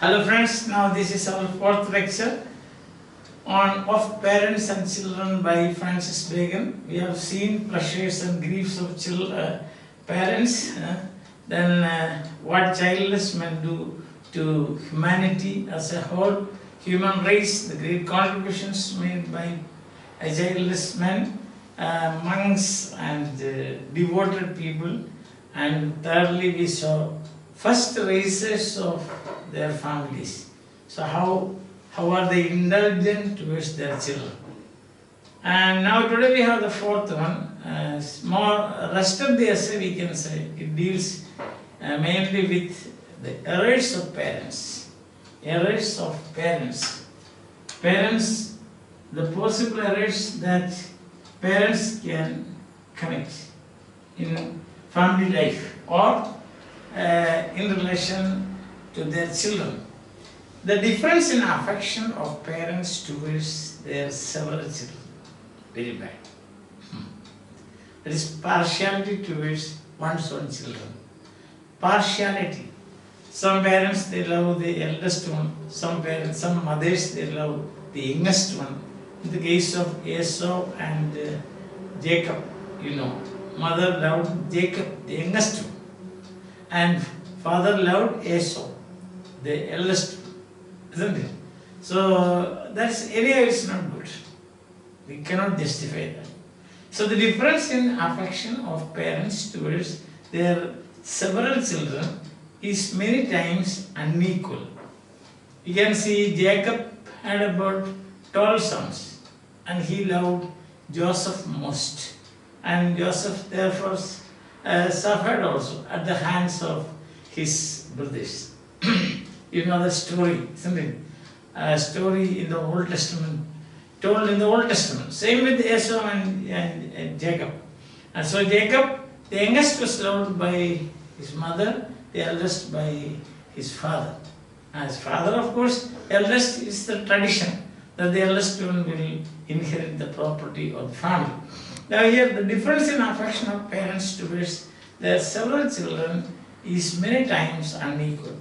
Hello friends, now this is our fourth lecture on Of Parents and Children by Francis Bacon. We have seen pleasures and griefs of parents, then what childless men do to humanity as a whole, human race, the great contributions made by childless men, monks and devoted people, and thirdly we saw first races of their families. So how are they indulgent towards their children? And now today we have the fourth one. More rest of the essay we can say it deals mainly with the errors of parents. Errors of parents. Parents, the possible errors that parents can commit in family life or in relation to their children. The difference in affection of parents towards their several children, very bad. There is partiality towards one's own children. Partiality. Some parents they love the eldest one, some mothers they love the youngest one. In the case of Esau and Jacob, mother loved Jacob, the youngest one, and father loved Esau, the eldest one, isn't it? So that's area is not good. We cannot justify that. So the difference in affection of parents towards their several children is many times unequal. You can see Jacob had about 12 sons and he loved Joseph most. And Joseph therefore suffered also at the hands of his brothers. You know the story, isn't it? A story in the Old Testament, told in the Old Testament. Same with Esau and Jacob. And so Jacob, the youngest, was loved by his mother, the eldest by his father. As father, of course, eldest is the tradition that the eldest one will inherit the property of the family. Now here the difference in affection of parents towards their several children is many times unequal.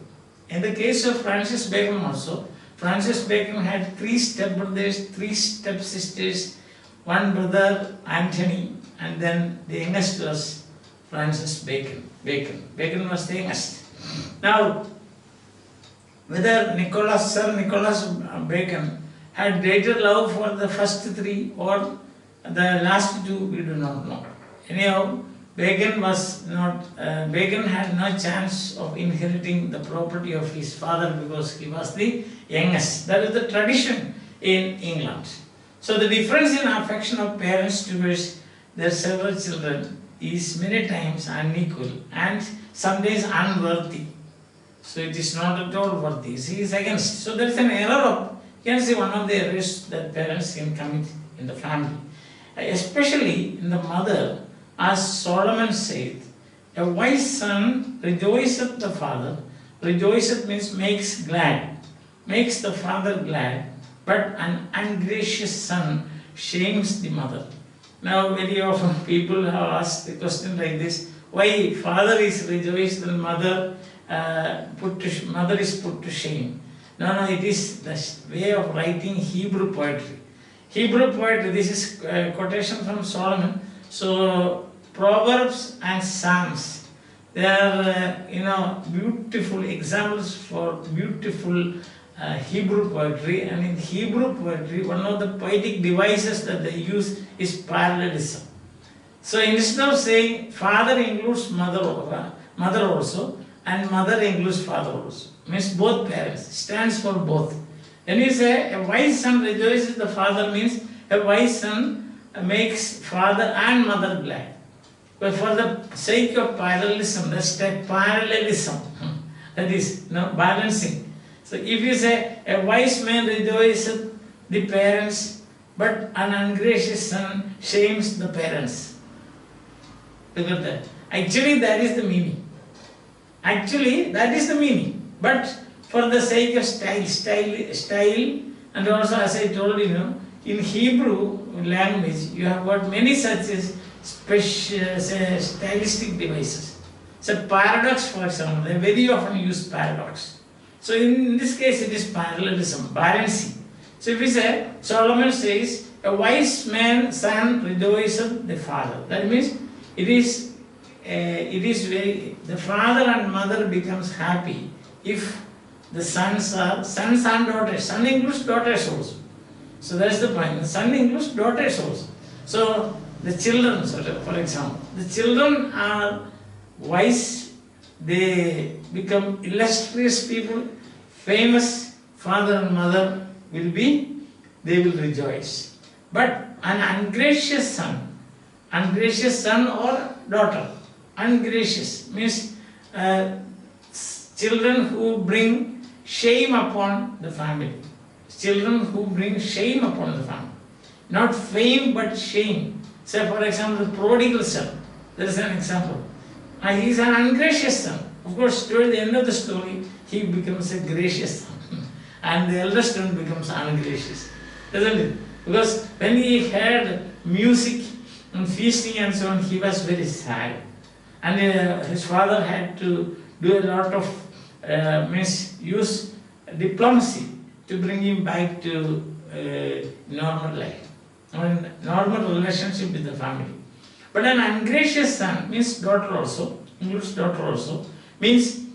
In the case of Francis Bacon also, Francis Bacon had 3 stepbrothers, 3 stepsisters, 1 brother Anthony, and then the youngest was Francis Bacon. Bacon was the youngest. Now, whether Sir Nicholas Bacon had greater love for the first 3 or the last 2, we do not know. Anyhow, Bacon had no chance of inheriting the property of his father because he was the youngest. That is the tradition in England. So the difference in affection of parents towards their several children is many times unequal and sometimes unworthy. So it is not at all worthy. He is against. So there is an error of, you can see one of the errors that parents can commit in the family. Especially in the mother, as Saloman said, a wise son rejoiceth the father. Rejoiceth means makes glad, makes the father glad, but an ungracious son shames the mother. Now very often people have asked the question like this: why father is rejoiced and mother is put to shame? No, it is the way of writing Hebrew poetry. Hebrew poetry, this is a quotation from Saloman. So Proverbs and Psalms, they are beautiful examples for beautiful Hebrew poetry. And in Hebrew poetry, one of the poetic devices that they use is parallelism. So instead of saying father includes mother also, and mother includes father also, means both parents, stands for both. When you say a wise son rejoices the father, means a wise son makes father and mother glad. But for the sake of parallelism, that's a parallelism. That is balancing. So if you say a wise man rejoices the parents, but an ungracious son shames the parents. Look at that. Actually, that is the meaning. But for the sake of style, and also as I told you, in Hebrew language, you have got many such stylistic devices. So paradox, for example, they very often use paradox. So in this case it is parallelism, balancing. So if we say, Solomon says, a wise man's son rejoiceth the father. That means the father and mother becomes happy if the sons and daughters. Son includes daughters also. So that's the point. The son includes daughters also. So the children, for example, the children are wise, they become illustrious people, famous father and mother they will rejoice. But an ungracious son or daughter, ungracious means children who bring shame upon the family. Children who bring shame upon the family. Not fame but shame. Say for example the prodigal son. There is an example. He is an ungracious son. Of course, toward the end of the story, he becomes a gracious son. And the eldest son becomes ungracious. Isn't it? Because when he heard music and feasting and so on, he was very sad. And his father had to do a lot of use diplomacy to bring him back to normal life. Normal relationship with the family. But an ungracious son means daughter also, includes daughter also, means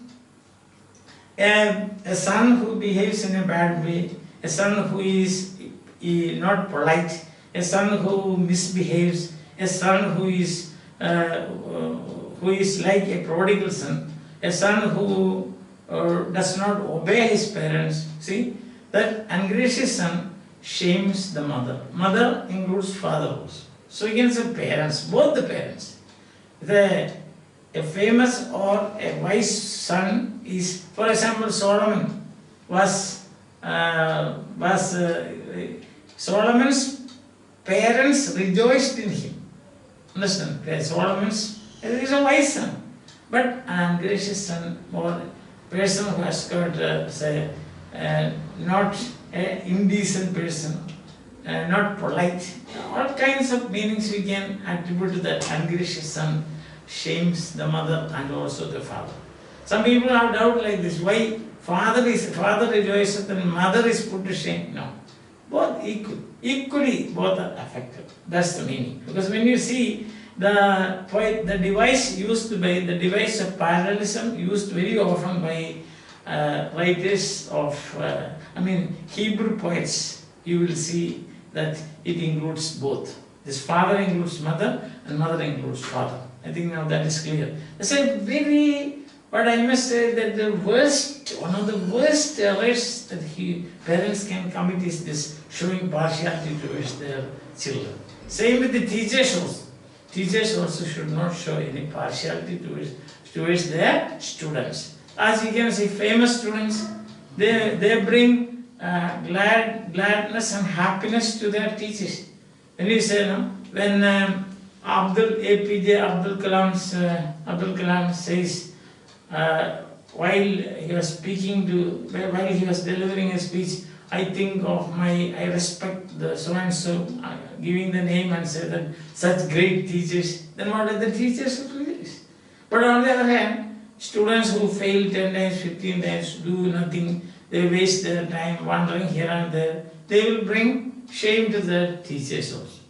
a son who behaves in a bad way, a son who is not polite, a son who misbehaves, a son who is like a prodigal son, a son who does not obey his parents. See, that ungracious son shames the mother. Mother includes father also. So you can say parents, both the parents. A famous or a wise son is, for example, Solomon Solomon's parents rejoiced in him. Understand? Is a wise son, but an ungracious son or person who has got not an indecent person, not polite. All kinds of meanings we can attribute to that. Ungracious son shames the mother and also the father. Some people have doubt like this. Why father rejoices and mother is put to shame? No. Both equally both are affected. That's the meaning. Because when you see the device of parallelism used very often by writers of Hebrew poets, you will see that it includes both. This father includes mother and mother includes father. I think now that is clear. That's but I must say that one of the worst errors that parents can commit is this showing partiality towards their children. Same with the teachers also. Teachers also should not show any partiality towards their students. As you can see, famous students, they bring gladness and happiness to their teachers. When you say, when APJ Abdul Kalam says, while he was delivering a speech, I respect the so and so, giving the name and say that such great teachers, then what are the teachers who do this? But on the other hand, students who fail 10 times, 15 times, do nothing, they waste their time wandering here and there, they will bring shame to their teachers also.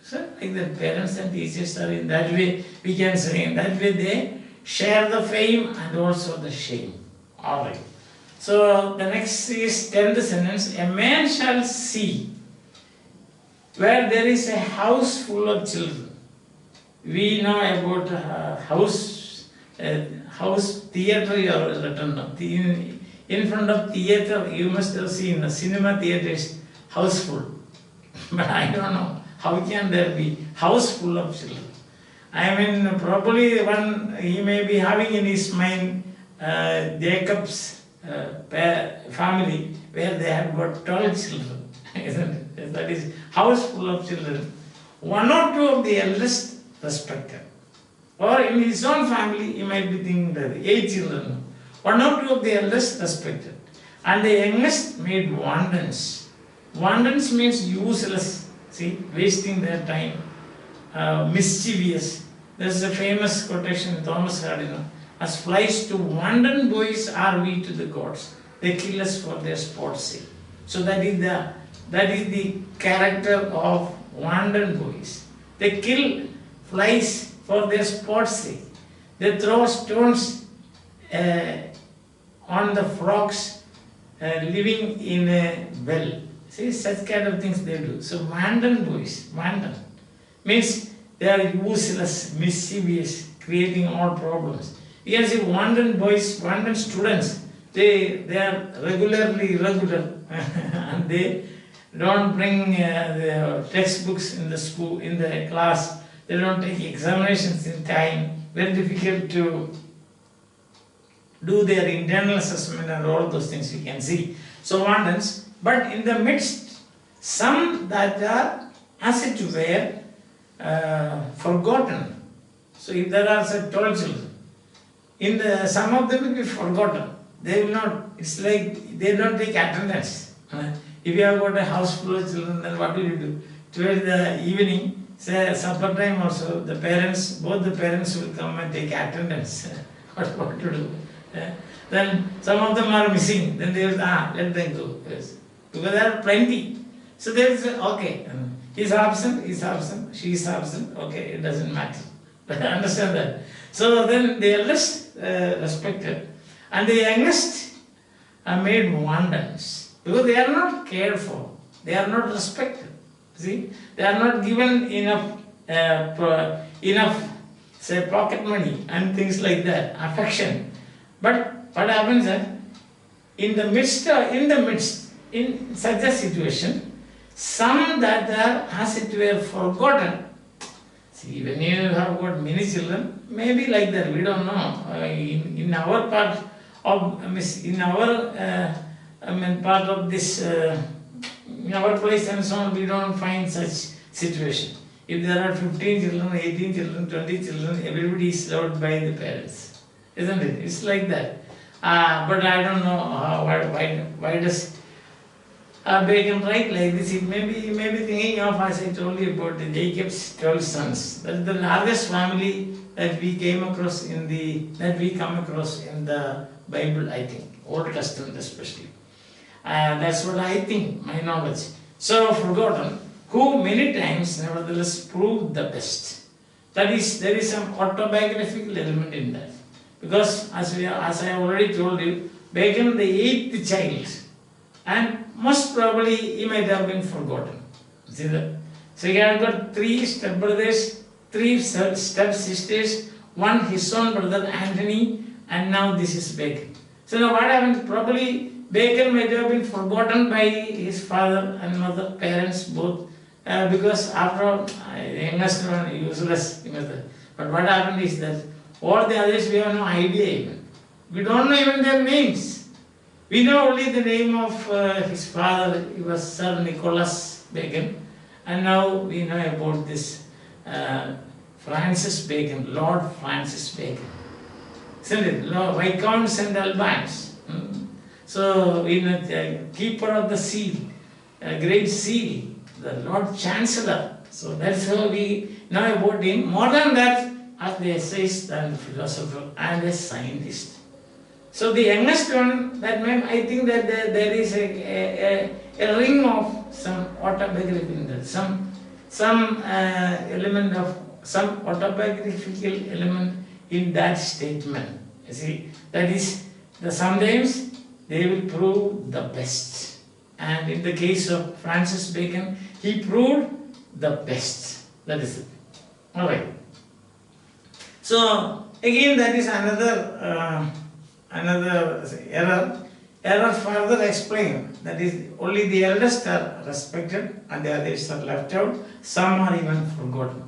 So, like the parents and teachers are in that way, we can say, in that way they share the fame and also the shame. Alright. So the next is 10th sentence. A man shall see where there is a house full of children. We know about house theatre you have written. In front of theatre you must have seen the cinema theatres houseful. But I don't know. How can there be house full of children? Probably he may be having in his mind Jacob's family where they have got 12 children, isn't it? That is house full of children. One or two of the eldest respected. Or in his own family, he might be thinking that 8 children. One or two of the eldest respected. And the youngest made wantons. Wantons means useless, see, wasting their time, mischievous. There is a famous quotation Thomas had, as flies to wanton boys are we to the gods. They kill us for their sport's sake. So that is the character of wanton boys. They kill flies for their sport's sake. They throw stones on the frogs living in a well. See, such kind of things they do. So wanton boys, wanton means they are useless, mischievous, creating all problems. You can see wanton boys, wanton students, they are regularly irregular and they don't bring the textbooks in the school, in the class. They don't take examinations in time. Very difficult to do their internal assessment and all those things we can see. So wantons, but in the midst, some that are as it were forgotten. So if there are say 12 children, some of them will be forgotten. They will not, it's like they don't take attendance. If you have got a house full of children, then what will you do? Towards the evening, say supper time also, the parents, both the parents will come and take attendance. What to do? Then some of them are missing, then they will, let them go. Yes. Because there are plenty. So they will say, okay, he's absent, she is absent, okay, it doesn't matter. Understand that? So then the eldest respected, and the youngest are made wantons. Because they are not cared for, they are not respected. See, they are not given enough, say, pocket money and things like that, affection. But what happens is, in the midst, in such a situation, some that are, as it were, forgotten. See, when you have got many children, maybe like that, we don't know. In our part of, part of this, in our place and so on, we don't find such situation. If there are 15 children, 18 children, 20 children, everybody is loved by the parents. Isn't it? It's like that. But I don't know why does Bacon write like this. You may be thinking of, as I told you, about Jacob's 12 sons. That is the largest family that we come across in the Bible, I think, Old Testament especially. That's what I think, my knowledge. So forgotten, who many times nevertheless proved the best. That is, there is some autobiographical element in that. Because as I already told you, Bacon the 8th child, and most probably he might have been forgotten. See that? So he had got 3 stepbrothers, 3 stepsisters, 1 his own brother Anthony, and now this is Bacon. So now what happened? Probably Bacon might have been forgotten by his father and mother, parents both, because after all, the youngest one useless. But what happened is that all the others we have no idea even. We don't know even their names. We know only the name of his father. He was Sir Nicholas Bacon, and now we know about this Francis Bacon, Lord Francis Bacon. Isn't it? Viscount St. Albans. So, the keeper of the seal, great seal, the Lord Chancellor. So that's how we know about him. More than that, as the essayist and philosopher and a scientist. So the youngest one, that means I think that there is a ring of some autobiography in that, some element of some autobiographical element in that statement. You see, that is, sometimes they will prove the best. And in the case of Francis Bacon, he proved the best. That is it. Alright. So, again, that is another error. Error further explained. That is, only the eldest are respected and the others are left out. Some are even forgotten.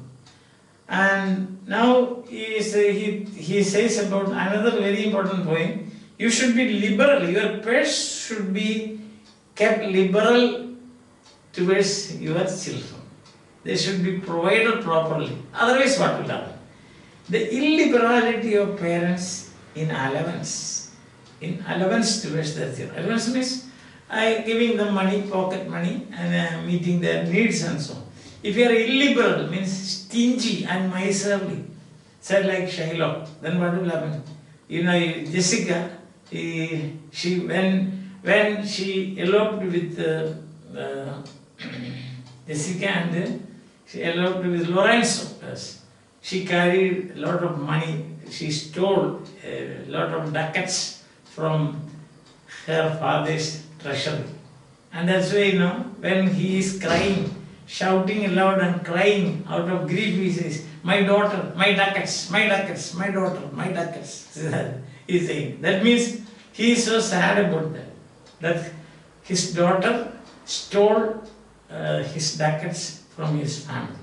And now he says about another very important point. You should be liberal. Your purse should be kept liberal towards your children. They should be provided properly. Otherwise, what will happen? The illiberality of parents in allowance towards their children. Allowance means giving them money, pocket money, and meeting their needs and so on. If you are illiberal, means stingy and miserly, said like Shylock, then what will happen? Jessica, when she eloped with Jessica and she eloped with Lorenzo, yes, she carried a lot of money. She stole a lot of ducats from her father's treasury. And that's why, when he is crying, shouting aloud and crying out of grief, he says, "My daughter, my ducats, my ducats, my daughter, my ducats." He's saying. That means he is so sad about that his daughter stole his ducats from his family.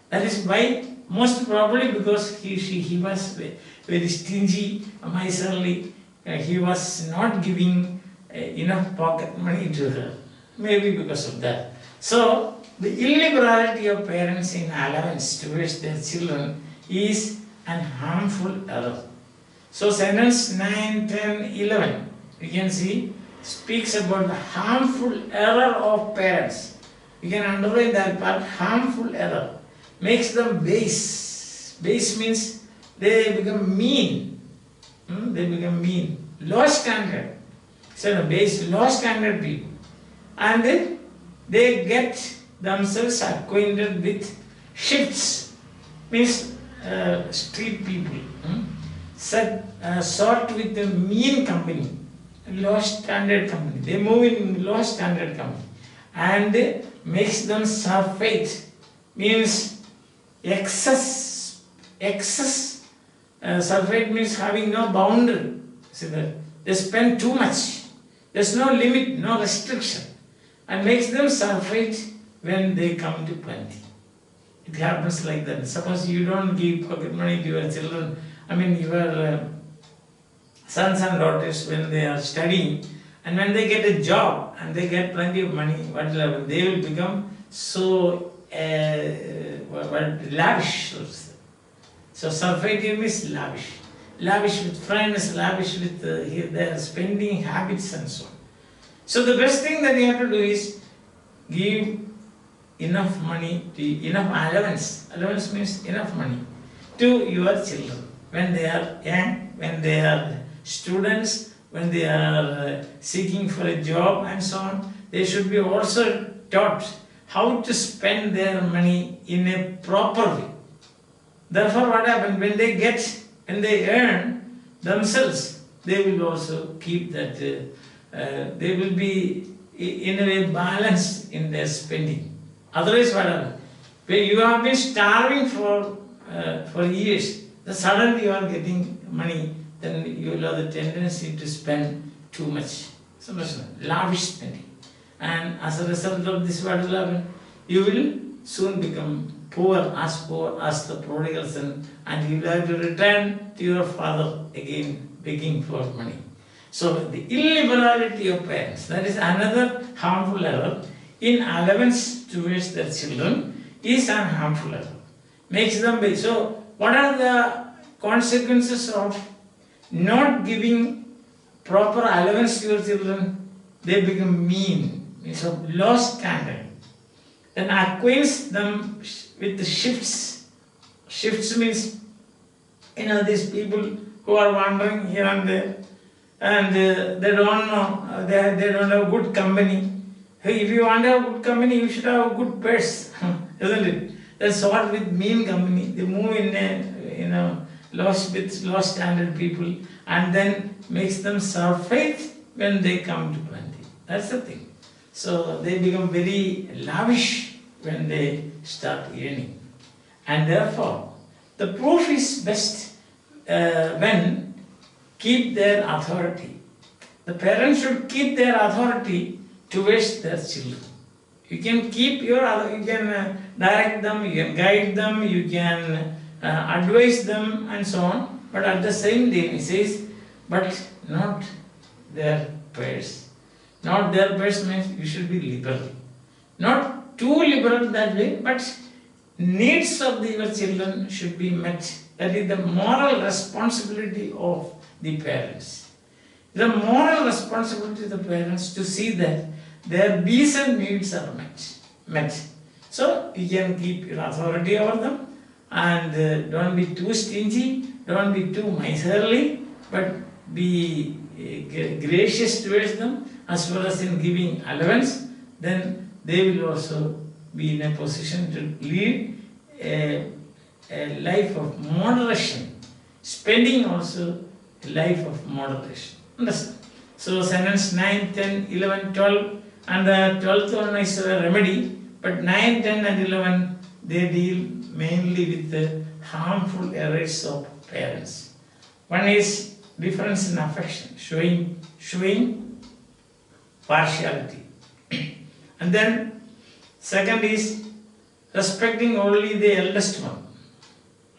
That is why, most probably because he was very stingy, miserly. He was not giving enough pocket money to her. Maybe because of that. So, the illiberality of parents in allowance towards their children is an harmful error. So, sentence 9, 10, 11, you can see, speaks about the harmful error of parents. You can underline that part, harmful error. Makes them base. Base means they become mean. They become mean. Low standard. So, base, low standard people. And they get themselves acquainted with shifts, means street people, sort with the mean company, low standard company. They move in low standard company and makes them surfeit, means excess. Surfeit means having no boundary. See that they spend too much. There's no limit, no restriction, and makes them surfeit when they come to plenty. It happens like that. Suppose you don't give pocket money to your children, your sons and daughters when they are studying, and when they get a job and they get plenty of money, what will happen? They will become so lavish. So surfeit means lavish. Lavish with friends, lavish with their spending habits and so on. So the best thing that you have to do is give enough money, enough allowance. Allowance means enough money to your children when they are young, when they are students, when they are seeking for a job and so on. They should be also taught how to spend their money in a proper way. Therefore, what happens when they earn themselves, they will also keep that. They will be in a way balanced in their spending. Otherwise, what happens? When you have been starving for years, then suddenly you are getting money, then you will have the tendency to spend too much. So much lavish spending. And as a result of this, what will happen? You will soon become poor as the prodigal son, and you will have to return to your father again begging for money. So the illiberality of parents, that is another harmful error in allowance towards their children, is an harmful error. Makes them big. So what are the consequences of not giving proper allowance to your children? They become mean, means of low standard. Then acquaints them with the shifts. Shifts means, these people who are wandering here and there, and they don't know, they don't have good company. Hey, if you want to have good company, you should have a good purse, isn't it? They sort with mean company. They move in low standard people, and then makes them surfeit when they come to plenty. That's the thing. So they become very lavish when they start earning, and therefore the proof is best when keep their authority. The parents should keep their authority towards their children. You can keep you can direct them, you can guide them, you can advise them and so on. But at the same time, he says, but not their purse. Not their purse means you should be liberal. Not too liberal that way, but needs of your children should be met. That is the moral responsibility of the parents. The moral responsibility of the parents to see that their decent needs are met. So you can keep your authority over them, and don't be too stingy, don't be too miserly, but be gracious towards them as well as in giving allowance, then they will also be in a position to lead a life of moderation. Spending also a life of moderation. Understand? So sentence 9, 10, 11, 12 and the 12th one is a remedy, but 9, 10 and 11 they deal mainly with the harmful errors of parents. One is difference in affection, showing partiality. And then second is respecting only the eldest one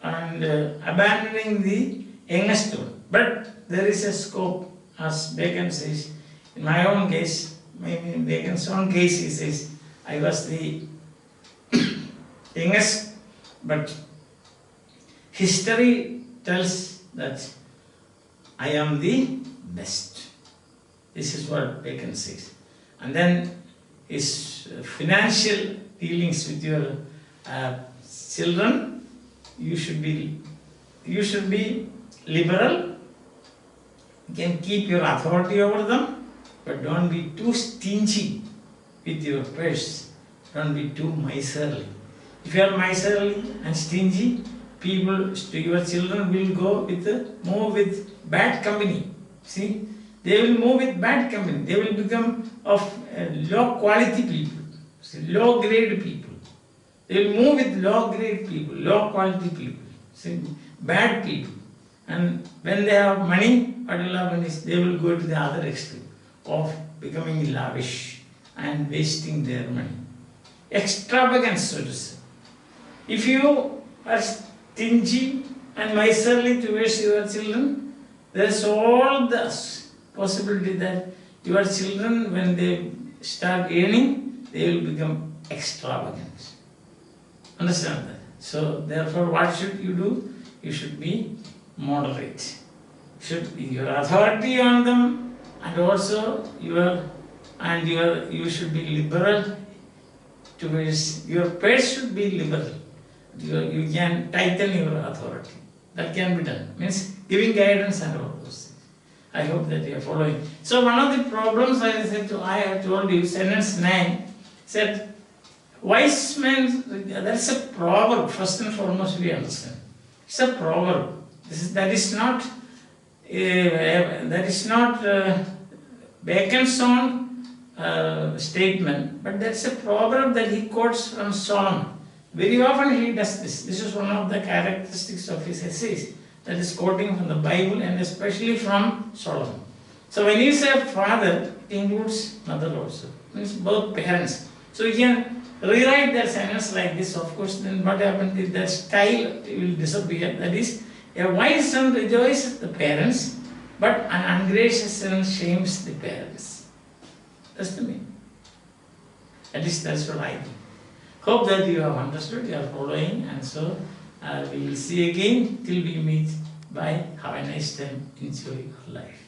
and abandoning the youngest one. But there is a scope, as Bacon says. In my own case, maybe in Bacon's own case, he says, I was the youngest, but history tells that I am the best. This is what Bacon says. And then his financial dealings with your children, you should be liberal. You can keep your authority over them, but don't be too stingy with your purse. Don't be too miserly. If you are miserly and stingy, your children will move with bad company. See, they will move with bad company. They will become of low quality people, low grade people. They will move with low grade people, low quality people, bad people. And when they have money, what will happen is they will go to the other extreme of becoming lavish and wasting their money. Extravagant, so to say. If you are stingy and miserly towards your children, there is all the possibility that your children, when they start earning, they will become extravagant. Understand that? So therefore, what should you do? You should be moderate. Should be your authority on them, and also you should be liberal towards your pets. Should be liberal. You can tighten your authority. That can be done. Means giving guidance and all those things. I hope that you are following. So one of the problems I have told you, sentence 9 said, wise men, that's a proverb. First and foremost, we understand. It's a proverb. That is not Bacon's own statement, but that's a proverb that he quotes from Saloman. Very often he does this. This is one of the characteristics of his essays, that is quoting from the Bible and especially from Saloman. So when you say father, it includes mother also. It means both parents. So you can rewrite that sentence like this. Of course, then what happens is that style will disappear. That is, a wise son rejoices the parents, but an ungracious son shames the parents. That's the meaning. At least that's what I think. Hope that you have understood, you are following, and so we will see again till we meet. Bye. Have a nice time. Enjoy your life.